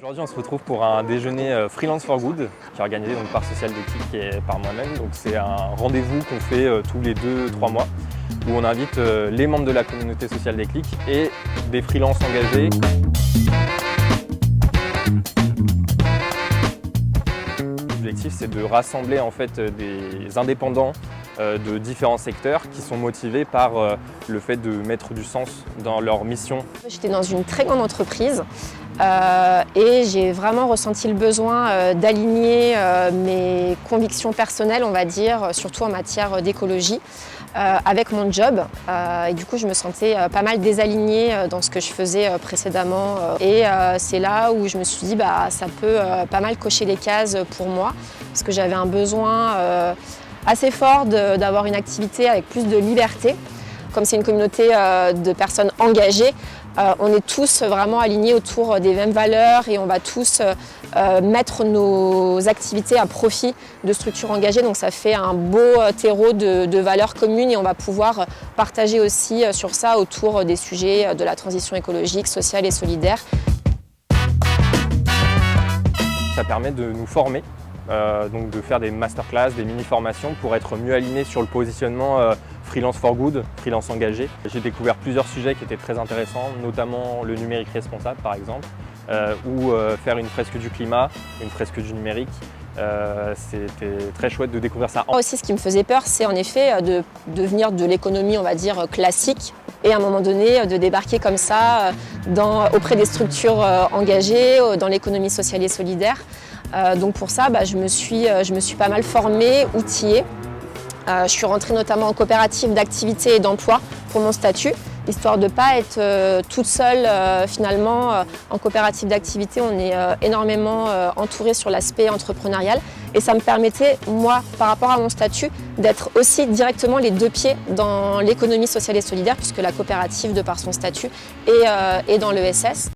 Aujourd'hui, on se retrouve pour un déjeuner Freelance for Good qui est organisé donc, par Social Déclic et par moi-même. Donc, c'est un rendez-vous qu'on fait tous les 2-3 mois où on invite les membres de la communauté Social Déclic et des freelances engagés. L'objectif, c'est de rassembler en fait des indépendants de différents secteurs qui sont motivés par le fait de mettre du sens dans leur mission. J'étais dans une très grande entreprise et j'ai vraiment ressenti le besoin d'aligner mes convictions personnelles, on va dire, surtout en matière d'écologie, avec mon job. Et du coup, je me sentais pas mal désalignée dans ce que je faisais précédemment. Et c'est là où je me suis dit, ça peut pas mal cocher les cases pour moi, parce que j'avais un besoin assez fort d'avoir une activité avec plus de liberté. Comme c'est une communauté de personnes engagées, on est tous vraiment alignés autour des mêmes valeurs et on va tous mettre nos activités à profit de structures engagées. Donc ça fait un beau terreau de valeurs communes et on va pouvoir partager aussi sur ça autour des sujets de la transition écologique, sociale et solidaire. Ça permet de nous former. Donc de faire des masterclass, des mini-formations pour être mieux alignés sur le positionnement Freelance for Good, freelance engagé. J'ai découvert plusieurs sujets qui étaient très intéressants, notamment le numérique responsable par exemple, ou faire une fresque du climat, une fresque du numérique. C'était très chouette de découvrir ça. Aussi, ce qui me faisait peur, c'est en effet de venir de l'économie, on va dire, classique, et à un moment donné, de débarquer comme ça auprès des structures engagées, dans l'économie sociale et solidaire. Donc pour ça, je me suis pas mal formée, outillée. Je suis rentrée notamment en coopérative d'activité et d'emploi pour mon statut, histoire de ne pas être toute seule finalement. En coopérative d'activité, on est énormément entouré sur l'aspect entrepreneurial et ça me permettait, moi, par rapport à mon statut, d'être aussi directement les deux pieds dans l'économie sociale et solidaire puisque la coopérative, de par son statut, est dans l'ESS.